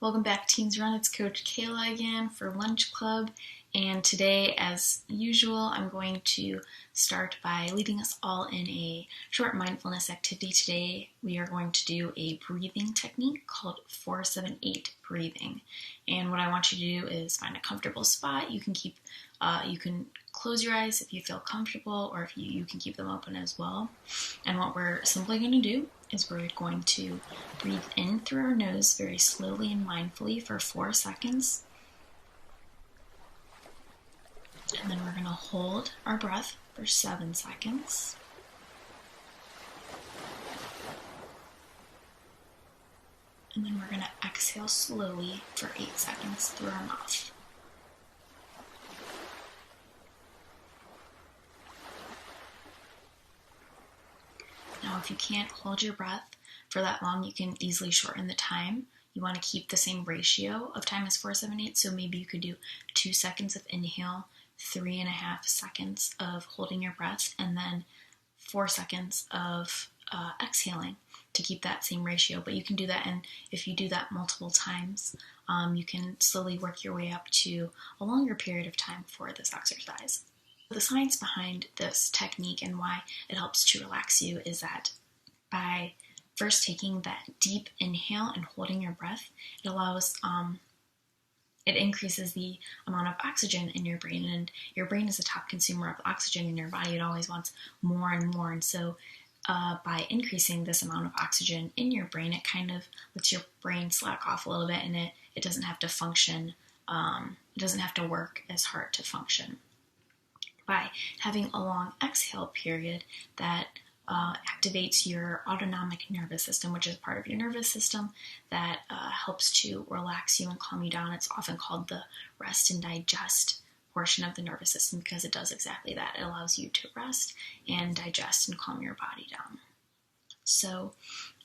Welcome back, Teens Run. It's Coach Kayla again for Lunch Club. And today, as usual, I'm going to start by leading us all in a short mindfulness activity. Today, we are going to do a breathing technique called 4-7-8 breathing. And what I want you to do is find a comfortable spot. You can close your eyes if you feel comfortable, or if you can keep them open as well. And what we're simply going to do is we're going to breathe in through our nose very slowly and mindfully for 4 seconds. And then we're going to hold our breath for 7 seconds. And then we're going to exhale slowly for 8 seconds through our mouth. Now, if you can't hold your breath for that long, you can easily shorten the time. You want to keep the same ratio of time as 4-7-8, so maybe you could do 2 seconds of inhale, 3.5 seconds of holding your breath, and then 4 seconds of exhaling to keep that same ratio. But you can do that, and if you do that multiple times, you can slowly work your way up to a longer period of time for this exercise. The science behind this technique and why it helps to relax you is that by first taking that deep inhale and holding your breath, it increases the amount of oxygen in your brain, and your brain is a top consumer of oxygen in your body. It always wants more and more, and so by increasing this amount of oxygen in your brain, it kind of lets your brain slack off a little bit, and it doesn't have to function, it doesn't have to work as hard to function. By having a long exhale period that activates your autonomic nervous system, which is part of your nervous system that helps to relax you and calm you down. It's often called the rest and digest portion of the nervous system because it does exactly that. It allows you to rest and digest and calm your body down. So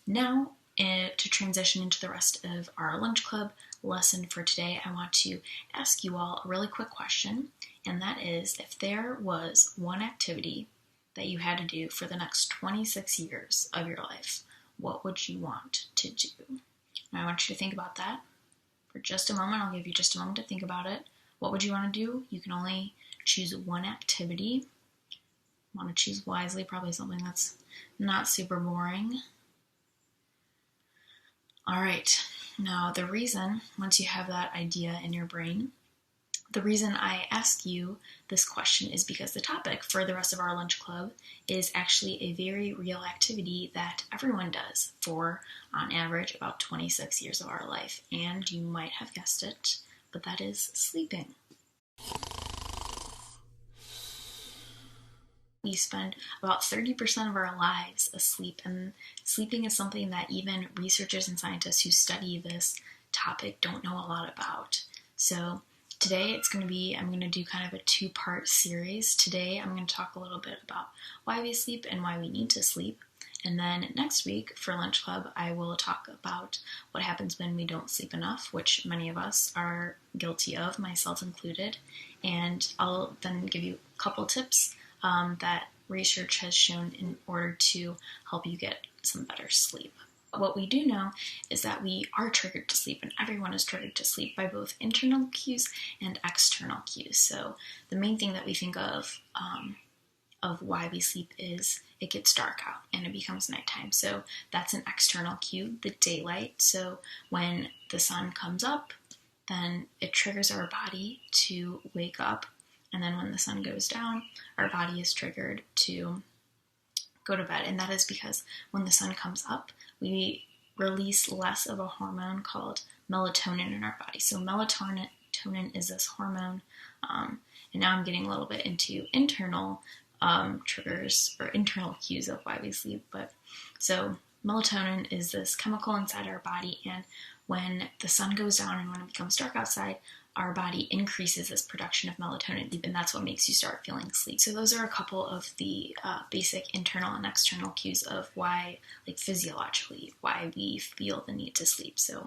now, to transition into the rest of our Lunch Club lesson for today, I want to ask you all a really quick question, and that is, if there was one activity that you had to do for the next 26 years of your life, what would you want to do? Now, I want you to think about that for just a moment. I'll give you just a moment to think about it. What would you want to do? You can only choose one activity. You want to choose wisely, probably something that's not super boring. All right, now the reason, once you have that idea in your brain, the reason I ask you this question is because the topic for the rest of our Lunch Club is actually a very real activity that everyone does for, on average, about 26 years of our life. And you might have guessed it, but that is sleeping. We spend about 30% of our lives asleep, and sleeping is something that even researchers and scientists who study this topic don't know a lot about. So today I'm going to do kind of a 2-part series. Today I'm going to talk a little bit about why we sleep and why we need to sleep. And then next week for Lunch Club, I will talk about what happens when we don't sleep enough, which many of us are guilty of, myself included. And I'll then give you a couple tips that research has shown in order to help you get some better sleep. What we do know is that we are triggered to sleep, and everyone is triggered to sleep by both internal cues and external cues. So the main thing that we think of why we sleep is it gets dark out and it becomes nighttime. So that's an external cue, the daylight. So when the sun comes up, then it triggers our body to wake up. And then when the sun goes down, our body is triggered to go to bed. And that is because when the sun comes up, we release less of a hormone called melatonin in our body. So melatonin is this hormone. And now I'm getting a little bit into internal triggers or internal cues of why we sleep. So melatonin is this chemical inside our body. And when the sun goes down and when it becomes dark outside, our body increases this production of melatonin, and that's what makes you start feeling sleep. So those are a couple of the basic internal and external cues of why, physiologically, why we feel the need to sleep. So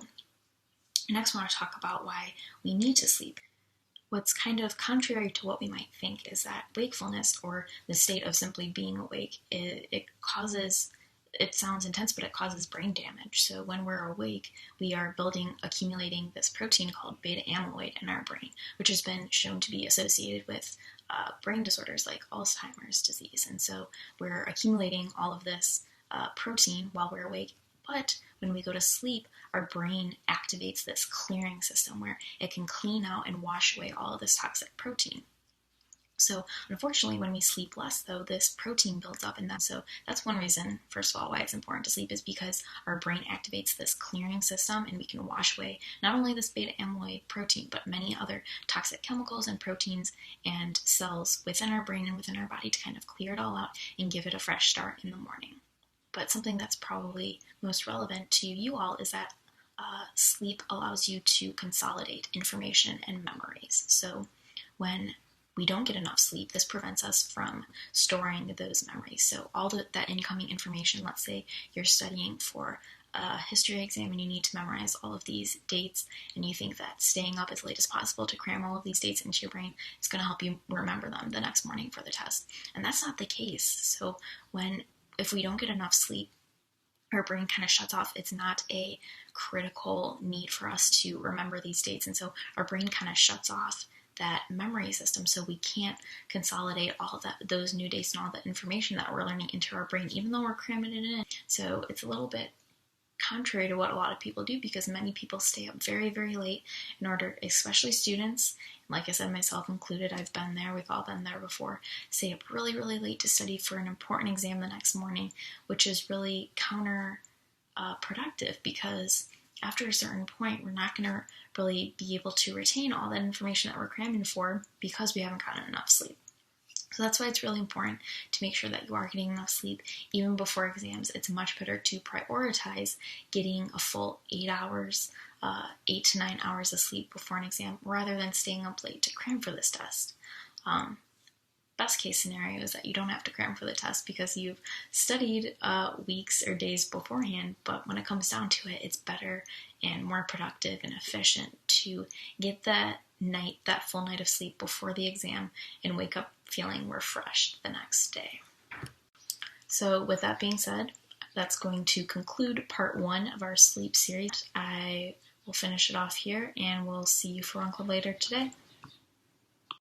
next I want to talk about why we need to sleep. What's kind of contrary to what we might think is that wakefulness, or the state of simply being awake, it causes it sounds intense, but it causes brain damage. So when we're awake, we are accumulating this protein called beta amyloid in our brain, which has been shown to be associated with brain disorders like Alzheimer's disease. And so we're accumulating all of this protein while we're awake. But when we go to sleep, our brain activates this clearing system where it can clean out and wash away all of this toxic protein. So unfortunately, when we sleep less, though, this protein builds up, and so that's one reason, first of all, why it's important to sleep is because our brain activates this clearing system, and we can wash away not only this beta amyloid protein, but many other toxic chemicals and proteins and cells within our brain and within our body to kind of clear it all out and give it a fresh start in the morning. But something that's probably most relevant to you all is that sleep allows you to consolidate information and memories. So when we don't get enough sleep, this prevents us from storing those memories. So all that incoming information, let's say you're studying for a history exam and you need to memorize all of these dates, and you think that staying up as late as possible to cram all of these dates into your brain is going to help you remember them the next morning for the test. And that's not the case. So if we don't get enough sleep, our brain kind of shuts off. It's not a critical need for us to remember these dates. And so our brain kind of shuts off that memory system, so we can't consolidate all those new dates and all the information that we're learning into our brain, even though we're cramming it in. So it's a little bit contrary to what a lot of people do, because many people stay up very, very late in order, especially students, like I said, myself included, I've been there, we've all been there before, stay up really, really late to study for an important exam the next morning, which is really counterproductive, because after a certain point, we're not going to really be able to retain all that information that we're cramming for because we haven't gotten enough sleep. So that's why it's really important to make sure that you are getting enough sleep even before exams. It's much better to prioritize getting a full 8 hours, 8 to 9 hours of sleep before an exam rather than staying up late to cram for this test. Best case scenario is that you don't have to cram for the test because you've studied weeks or days beforehand, but when it comes down to it, it's better and more productive and efficient to get that full night of sleep before the exam and wake up feeling refreshed the next day. So with that being said, that's going to conclude part 1 of our sleep series. I will finish it off here, and we'll see you for Run Club later today.